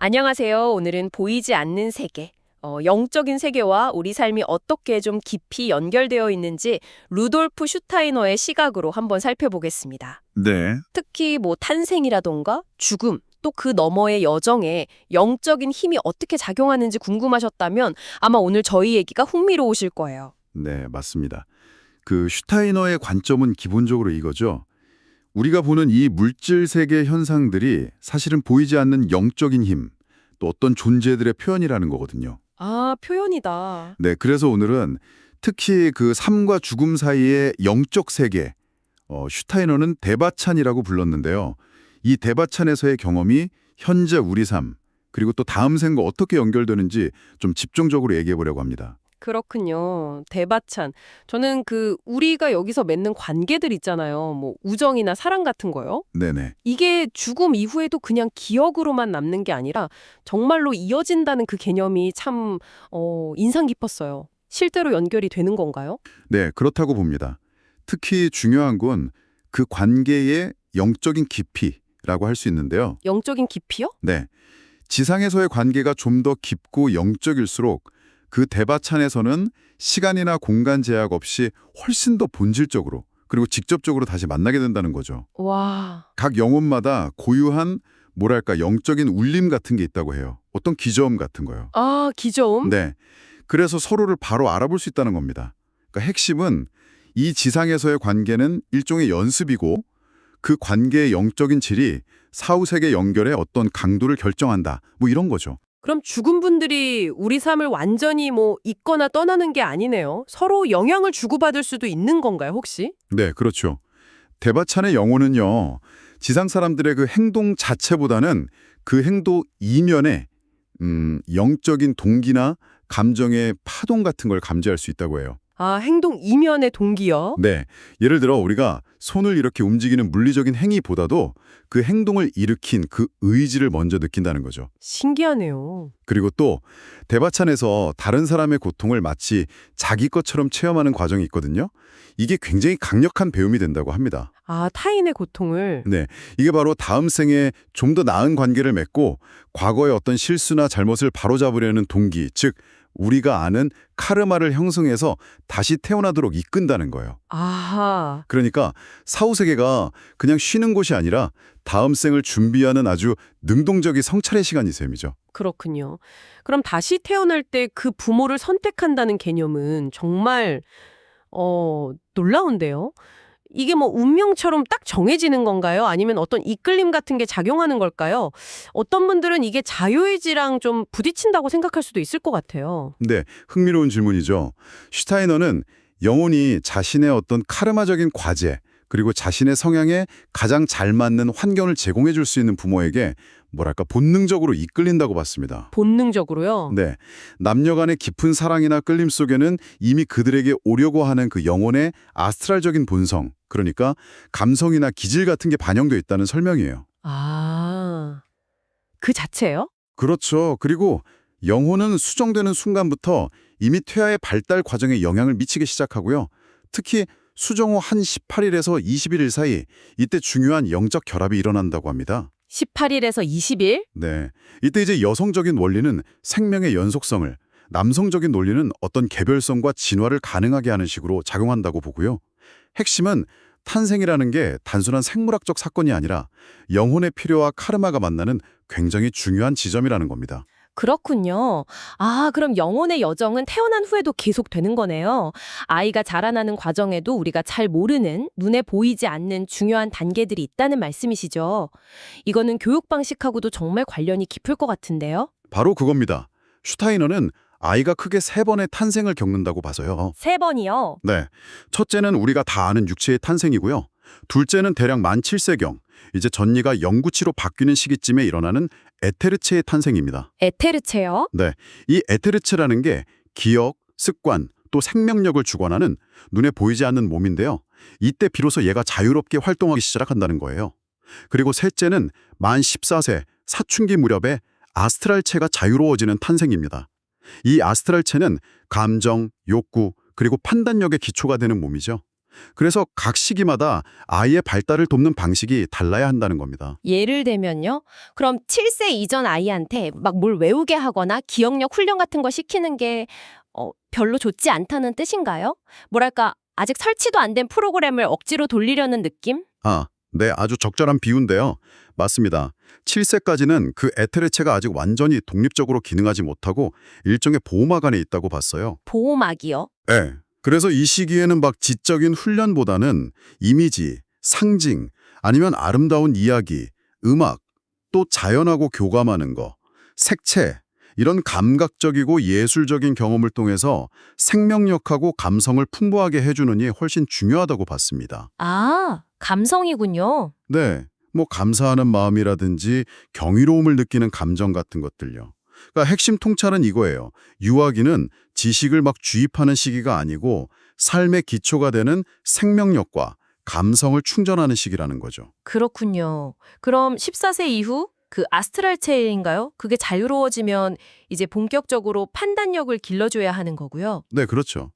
안녕하세요. 오늘은 보이지 않는 세계, 영적인 세계와 우리 삶이 어떻게 좀 깊이 연결되어 있는지 루돌프 슈타이너의 시각으로 한번 살펴보겠습니다. 네, 특히 뭐 탄생이라던가 죽음, 또 그 너머의 여정에 영적인 힘이 어떻게 작용하는지 궁금하셨다면 아마 오늘 저희 얘기가 흥미로우실 거예요. 네, 맞습니다. 그 슈타이너의 관점은 기본적으로 이거죠. 우리가 보는 이 물질 세계 현상들이 사실은 보이지 않는 영적인 힘, 또 어떤 존재들의 표현이라는 거거든요. 아, 표현이다. 네, 그래서 오늘은 특히 그 삶과 죽음 사이의 영적 세계, 슈타이너는 대바찬이라고 불렀는데요. 이 대바찬에서의 경험이 현재 우리 삶, 그리고 또 다음 생과 어떻게 연결되는지 좀 집중적으로 얘기해 보려고 합니다. 그렇군요. 대바찬. 저는 우리가 여기서 맺는 관계들 있잖아요. 뭐 우정이나 사랑 같은 거요. 네네. 이게 죽음 이후에도 그냥 기억으로만 남는 게 아니라 정말로 이어진다는 그 개념이 참 인상 깊었어요. 실제로 연결이 되는 건가요? 네, 그렇다고 봅니다. 특히 중요한 건 그 관계의 영적인 깊이라고 할 수 있는데요. 영적인 깊이요? 네, 지상에서의 관계가 좀 더 깊고 영적일수록 그 대바찬에서는 시간이나 공간 제약 없이 훨씬 더 본질적으로 그리고 직접적으로 다시 만나게 된다는 거죠. 와, 각 영혼마다 고유한 뭐랄까 영적인 울림 같은 게 있다고 해요. 어떤 기저음 같은 거요. 아, 기저음? 네, 그래서 서로를 바로 알아볼 수 있다는 겁니다. 그러니까 핵심은 이 지상에서의 관계는 일종의 연습이고 그 관계의 영적인 질이 사후세계 연결의 어떤 강도를 결정한다. 뭐 이런 거죠. 그럼 죽은 분들이 우리 삶을 완전히 뭐 잊거나 떠나는 게 아니네요. 서로 영향을 주고받을 수도 있는 건가요, 혹시? 네, 그렇죠. 대바찬의 영혼은요. 지상 사람들의 그 행동 자체보다는 그 행동 이면에 영적인 동기나 감정의 파동 같은 걸 감지할 수 있다고 해요. 아, 행동 이면의 동기요? 네, 예를 들어 우리가 손을 이렇게 움직이는 물리적인 행위보다도 그 행동을 일으킨 그 의지를 먼저 느낀다는 거죠. 신기하네요. 그리고 또 대바찬에서 다른 사람의 고통을 마치 자기 것처럼 체험하는 과정이 있거든요. 이게 굉장히 강력한 배움이 된다고 합니다. 아, 타인의 고통을. 네, 이게 바로 다음 생에 좀 더 나은 관계를 맺고 과거의 어떤 실수나 잘못을 바로잡으려는 동기, 즉 우리가 아는 카르마를 형성해서 다시 태어나도록 이끈다는 거예요. 아하. 그러니까 사후세계가 그냥 쉬는 곳이 아니라 다음 생을 준비하는 아주 능동적인 성찰의 시간이 셈이죠. 그렇군요. 그럼 다시 태어날 때 그 부모를 선택한다는 개념은 정말 놀라운데요. 이게 뭐 운명처럼 딱 정해지는 건가요? 아니면 어떤 이끌림 같은 게 작용하는 걸까요? 어떤 분들은 이게 자유의지랑 좀 부딪힌다고 생각할 수도 있을 것 같아요. 네, 흥미로운 질문이죠. 슈타이너는 영혼이 자신의 어떤 카르마적인 과제, 그리고 자신의 성향에 가장 잘 맞는 환경을 제공해 줄 수 있는 부모에게 뭐랄까 본능적으로 이끌린다고 봤습니다. 본능적으로요? 네, 남녀 간의 깊은 사랑이나 끌림 속에는 이미 그들에게 오려고 하는 그 영혼의 아스트랄적인 본성, 그러니까 감성이나 기질 같은 게 반영돼 있다는 설명이에요. 아, 그 자체요? 그렇죠. 그리고 영혼은 수정되는 순간부터 이미 퇴화의 발달 과정에 영향을 미치기 시작하고요. 특히 수정 후 한 18일에서 21일 사이 이때 중요한 영적 결합이 일어난다고 합니다. 18일에서 20일? 네, 이때 이제 여성적인 원리는 생명의 연속성을, 남성적인 논리는 어떤 개별성과 진화를 가능하게 하는 식으로 작용한다고 보고요. 핵심은 탄생이라는 게 단순한 생물학적 사건이 아니라 영혼의 필요와 카르마가 만나는 굉장히 중요한 지점이라는 겁니다. 그렇군요. 아, 그럼 영혼의 여정은 태어난 후에도 계속되는 거네요. 아이가 자라나는 과정에도 우리가 잘 모르는, 눈에 보이지 않는 중요한 단계들이 있다는 말씀이시죠. 이거는 교육 방식하고도 정말 관련이 깊을 것 같은데요. 바로 그겁니다. 슈타이너는 아이가 크게 3번의 탄생을 겪는다고 봐서요. 3번이요? 네, 첫째는 우리가 다 아는 육체의 탄생이고요. 둘째는 대략 만 7세경, 이제 전니가 영구치로 바뀌는 시기쯤에 일어나는 에테르체의 탄생입니다. 에테르체요? 네, 이 에테르체라는 게 기억, 습관, 또 생명력을 주관하는 눈에 보이지 않는 몸인데요. 이때 비로소 얘가 자유롭게 활동하기 시작한다는 거예요. 그리고 셋째는 만 14세, 사춘기 무렵에 아스트랄체가 자유로워지는 탄생입니다. 이 아스트랄체는 감정, 욕구, 그리고 판단력의 기초가 되는 몸이죠. 그래서 각 시기마다 아이의 발달을 돕는 방식이 달라야 한다는 겁니다. 예를 들면요. 그럼 7세 이전 아이한테 막 뭘 외우게 하거나 기억력 훈련 같은 거 시키는 게 별로 좋지 않다는 뜻인가요? 뭐랄까, 아직 설치도 안 된 프로그램을 억지로 돌리려는 느낌? 네, 아주 적절한 비유인데요. 맞습니다. 7세까지는 그 에테르체가 아직 완전히 독립적으로 기능하지 못하고 일종의 보호막 안에 있다고 봤어요. 보호막이요? 네. 그래서 이 시기에는 막 지적인 훈련보다는 이미지, 상징, 아니면 아름다운 이야기, 음악, 또 자연하고 교감하는 거, 색채, 이런 감각적이고 예술적인 경험을 통해서 생명력하고 감성을 풍부하게 해주느니 훨씬 중요하다고 봤습니다. 아, 감성이군요. 네, 뭐 감사하는 마음이라든지 경이로움을 느끼는 감정 같은 것들요. 그러니까 핵심 통찰은 이거예요. 유아기는 지식을 막 주입하는 시기가 아니고 삶의 기초가 되는 생명력과 감성을 충전하는 시기라는 거죠. 그렇군요. 그럼 14세 이후 그 아스트랄 체인가요? 그게 자유로워지면 이제 본격적으로 판단력을 길러줘야 하는 거고요. 네, 그렇죠.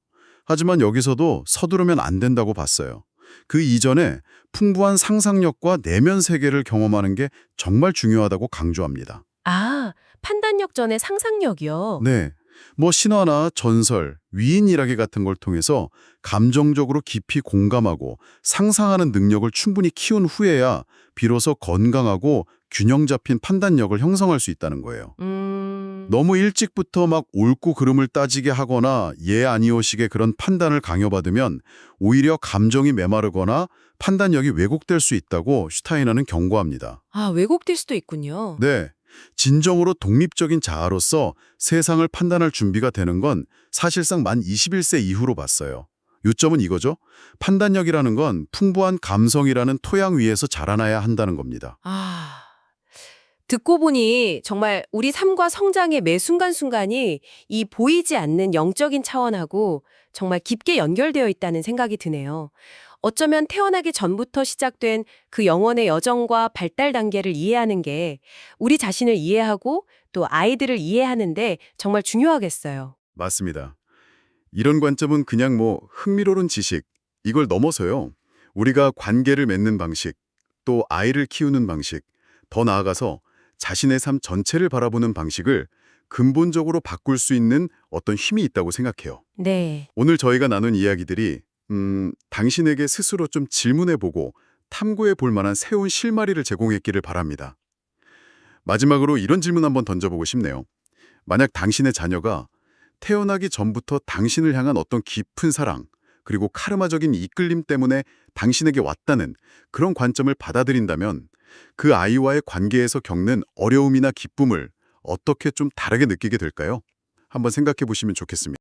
하지만 여기서도 서두르면 안 된다고 봤어요. 그 이전에 풍부한 상상력과 내면 세계를 경험하는 게 정말 중요하다고 강조합니다. 아, 판단력 전에 상상력이요. 네, 뭐 신화나 전설, 위인 이야기 같은 걸 통해서 감정적으로 깊이 공감하고 상상하는 능력을 충분히 키운 후에야 비로소 건강하고 균형 잡힌 판단력을 형성할 수 있다는 거예요. 너무 일찍부터 막 옳고 그름을 따지게 하거나 예 아니오식의 그런 판단을 강요받으면 오히려 감정이 메마르거나 판단력이 왜곡될 수 있다고 슈타이너는 경고합니다. 아, 왜곡될 수도 있군요. 네, 진정으로 독립적인 자아로서 세상을 판단할 준비가 되는 건 사실상 만 21세 이후로 봤어요. 요점은 이거죠. 판단력이라는 건 풍부한 감성이라는 토양 위에서 자라나야 한다는 겁니다. 아, 듣고 보니 정말 우리 삶과 성장의 매 순간순간이 이 보이지 않는 영적인 차원하고 정말 깊게 연결되어 있다는 생각이 드네요. 어쩌면 태어나기 전부터 시작된 그 영혼의 여정과 발달 단계를 이해하는 게 우리 자신을 이해하고 또 아이들을 이해하는데 정말 중요하겠어요. 맞습니다. 이런 관점은 그냥 뭐 흥미로운 지식, 이걸 넘어서요. 우리가 관계를 맺는 방식, 또 아이를 키우는 방식, 더 나아가서 자신의 삶 전체를 바라보는 방식을 근본적으로 바꿀 수 있는 어떤 힘이 있다고 생각해요. 네. 오늘 저희가 나눈 이야기들이 당신에게 스스로 좀 질문해보고 탐구해 볼 만한 새로운 실마리를 제공했기를 바랍니다. 마지막으로 이런 질문 한번 던져보고 싶네요. 만약 당신의 자녀가 태어나기 전부터 당신을 향한 어떤 깊은 사랑, 그리고 카르마적인 이끌림 때문에 당신에게 왔다는 그런 관점을 받아들인다면 그 아이와의 관계에서 겪는 어려움이나 기쁨을 어떻게 좀 다르게 느끼게 될까요? 한번 생각해 보시면 좋겠습니다.